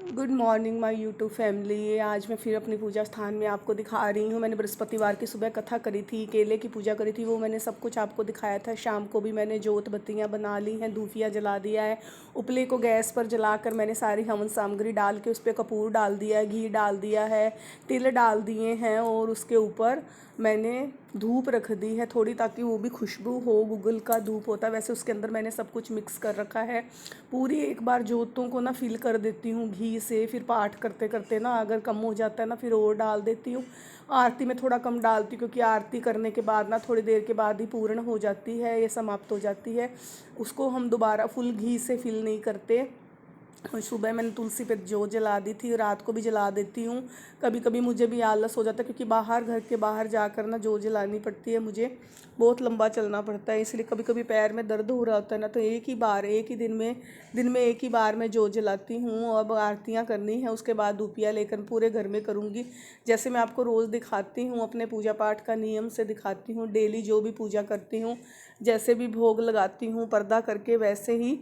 Good morning my YouTube family. आज मैं फिर अपनी पूजा स्थान में आपको दिखा रही हूँ। मैंने बृहस्पतिवार की सुबह कथा करी थी, केले की पूजा करी थी, वो मैंने सब कुछ आपको दिखाया था। शाम को भी मैंने जोत बत्तियाँ बना ली हैं, धूफिया जला दिया है। उपले को गैस पर जलाकर मैंने सारी हवन सामग्री डाल के उस पर कपूर डाल दिया है, घी डाल दिया है, तिल डाल दिए हैं और उसके ऊपर मैंने धूप रख दी है थोड़ी, ताकि वो भी खुशबू हो। गूगल का धूप होता है वैसे, उसके अंदर मैंने सब कुछ मिक्स कर रखा है। पूरी एक बार जोतों को ना फिल कर देती हूँ घी से, फिर पाठ करते करते ना अगर कम हो जाता है ना फिर और डाल देती हूँ। आरती में थोड़ा कम डालती हूँ, क्योंकि आरती करने के बाद ना थोड़ी देर के बाद ही पूर्ण हो जाती है, ये समाप्त हो जाती है। उसको हम दोबारा फुल घी से फिल नहीं करते। और सुबह मैंने तुलसी पे जोत जला दी थी, रात को भी जला देती हूँ। कभी कभी मुझे भी आलस हो जाता है, क्योंकि बाहर घर के बाहर जाकर ना जोत जलानी पड़ती है, मुझे बहुत लंबा चलना पड़ता है, इसलिए कभी कभी पैर में दर्द हो रहा होता है ना, तो एक ही दिन में एक ही बार मैं जोत जलाती हूँ। अब आरतियाँ करनी है, उसके बाद धूपिया लेकर पूरे घर में करूँगी। जैसे मैं आपको रोज़ दिखाती हूँ, अपने पूजा पाठ का नियम से दिखाती हूँ, डेली जो भी पूजा करती हूँ, जैसे भी भोग लगाती हूँ पर्दा करके, वैसे ही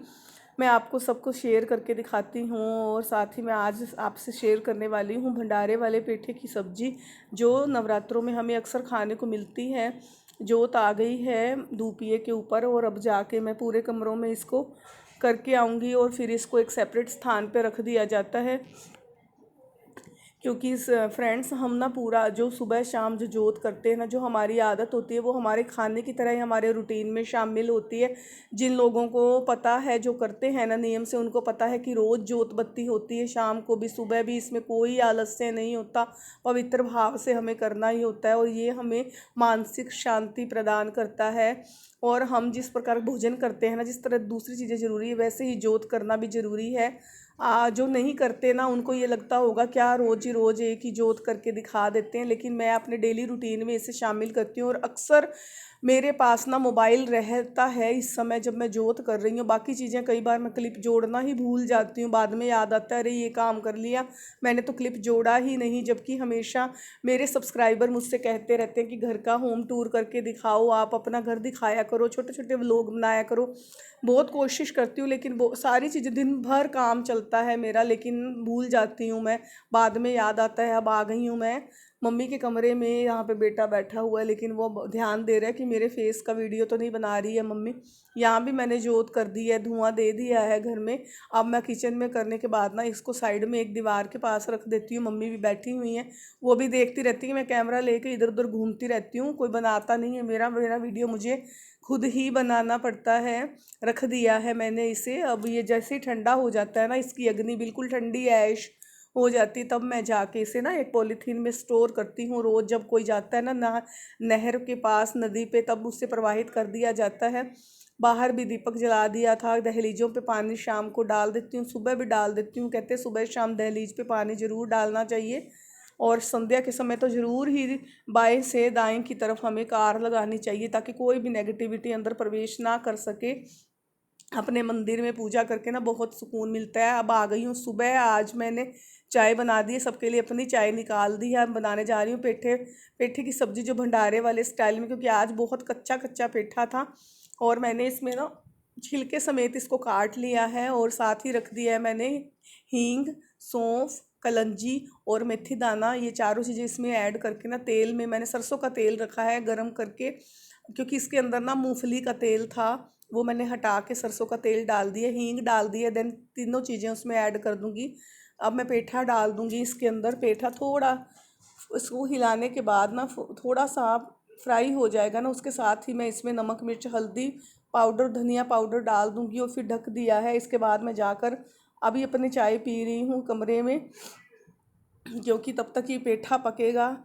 मैं आपको सब कुछ शेयर करके दिखाती हूँ। और साथ ही मैं आज आपसे शेयर करने वाली हूँ भंडारे वाले पेठे की सब्ज़ी, जो नवरात्रों में हमें अक्सर खाने को मिलती है। जोत आ गई है धूपिए के ऊपर, और अब जाके मैं पूरे कमरों में इसको करके आऊँगी, और फिर इसको एक सेपरेट स्थान पे रख दिया जाता है। क्योंकि फ्रेंड्स, हम ना पूरा जो सुबह शाम जो जोत करते हैं ना, जो हमारी आदत होती है, वो हमारे खाने की तरह ही हमारे रूटीन में शामिल होती है। जिन लोगों को पता है, जो करते हैं ना नियम से, उनको पता है कि रोज़ जोत बत्ती होती है, शाम को भी सुबह भी, इसमें कोई आलस्य नहीं होता, पवित्र भाव से हमें करना ही होता है। और ये हमें मानसिक शांति प्रदान करता है। और हम जिस प्रकार भोजन करते हैं ना, जिस तरह दूसरी चीज़ें ज़रूरी है, वैसे ही जोत करना भी ज़रूरी है। जो नहीं करते ना, उनको ये लगता होगा क्या रोज़ ही रोज़ एक ही जोत करके दिखा देते हैं, लेकिन मैं अपने डेली रूटीन में इसे शामिल करती हूँ। और अक्सर मेरे पास ना मोबाइल रहता है इस समय जब मैं जोत कर रही हूँ। बाकी चीज़ें कई बार मैं क्लिप जोड़ना ही भूल जाती हूँ, बाद में याद आता है अरे ये काम कर लिया, मैंने तो क्लिप जोड़ा ही नहीं। जबकि हमेशा मेरे सब्सक्राइबर मुझसे कहते रहते हैं कि घर का होम टूर करके दिखाओ, आप अपना घर दिखाया करो, छोटे छोटे व्लॉग बनाया करो। बहुत कोशिश करती हूँ, लेकिन वो सारी चीज़ें, दिन भर काम चलता है मेरा, लेकिन भूल जाती हूँ मैं। बाद में याद आता है। अब आ गई हूँ मैं मम्मी के कमरे में, यहाँ पे बेटा बैठा हुआ है, लेकिन वो ध्यान दे रहा है कि मेरे फेस का वीडियो तो नहीं बना रही है मम्मी। यहाँ भी मैंने जोत कर दी है, धुआं दे दिया है घर में। अब मैं किचन में करने के बाद ना इसको साइड में एक दीवार के पास रख देती हूँ। मम्मी भी बैठी हुई हैं, वो भी देखती रहती है, मैं कैमरा लेके इधर उधर घूमती रहती हूँ। कोई बनाता नहीं है, मेरा मेरा वीडियो मुझे खुद ही बनाना पड़ता है। रख दिया है मैंने इसे। अब ये जैसे ही ठंडा हो जाता है ना, इसकी अग्नि बिल्कुल ठंडी ऐश हो जाती है, तब मैं जाके इसे ना एक पॉलीथीन में स्टोर करती हूँ। रोज़ जब कोई जाता है ना नहर के पास, नदी पे, तब उससे प्रवाहित कर दिया जाता है। बाहर भी दीपक जला दिया था, दहलीजों पे पानी शाम को डाल देती हूँ, सुबह भी डाल देती हूँ। कहते हैं सुबह शाम दहलीज पे पानी ज़रूर डालना चाहिए। और संध्या के समय तो ज़रूर ही बाएं से दाएं की तरफ हमें कार लगानी चाहिए, ताकि कोई भी नेगेटिविटी अंदर प्रवेश ना कर सके। अपने मंदिर में पूजा करके ना बहुत सुकून मिलता है। अब आ गई हूँ सुबह, आज मैंने चाय बना दी है सबके लिए, अपनी चाय निकाल दी है। अब बनाने जा रही हूँ पेठे पेठे की सब्ज़ी, जो भंडारे वाले स्टाइल में, क्योंकि आज बहुत कच्चा कच्चा पेठा था। और मैंने इसमें ना छिलके समेत इसको काट लिया है, और साथ ही रख दिया है मैंने हींग, सौंफ, कलंजी और मेथी दाना, ये चारों चीज़ें इसमें ऐड करके ना, तेल में मैंने सरसों का तेल रखा है गरम करके, क्योंकि इसके अंदर ना मूंगफली का तेल था, वो मैंने हटा के सरसों का तेल डाल दिया, हींग डाल दिया, देन तीनों चीज़ें उसमें ऐड कर दूंगी। अब मैं पेठा डाल दूंगी इसके अंदर। पेठा थोड़ा इसको हिलाने के बाद ना थोड़ा सा फ्राई हो जाएगा ना, उसके साथ ही मैं इसमें नमक मिर्च हल्दी पाउडर धनिया पाउडर डाल दूंगी, और फिर ढक दिया है। इसके बाद मैं जाकर अभी अपनी चाय पी रही हूँ कमरे में, क्योंकि तब तक ये पेठा पकेगा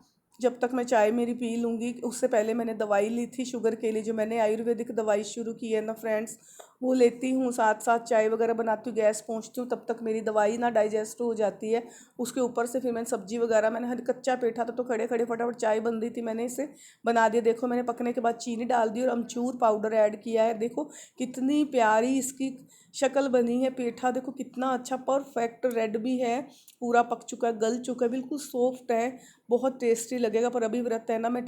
जब तक मैं चाय मेरी पी लूँगी। उससे पहले मैंने दवाई ली थी शुगर के लिए, जो मैंने आयुर्वेदिक दवाई शुरू की है ना फ्रेंड्स, वो लेती हूँ, साथ साथ चाय वगैरह बनाती हूँ, गैस पोंछती हूँ, तब तक मेरी दवाई ना डाइजेस्ट हो जाती है। उसके ऊपर से फिर मैंने सब्जी वगैरह, मैंने हर कच्चा पेठा था तो खड़े खड़े फटाफट चाय बन रही थी, मैंने इसे बना दिया। देखो मैंने पकने के बाद चीनी डाल दी और अमचूर पाउडर ऐड किया है। देखो कितनी प्यारी इसकी शक्ल बनी है। पेठा देखो कितना अच्छा परफेक्ट रेड भी है, पूरा पक चुका है, गल चुका है, बिल्कुल सॉफ्ट है, बहुत टेस्टी लगेगा। पर अभी व्रत है ना, मैं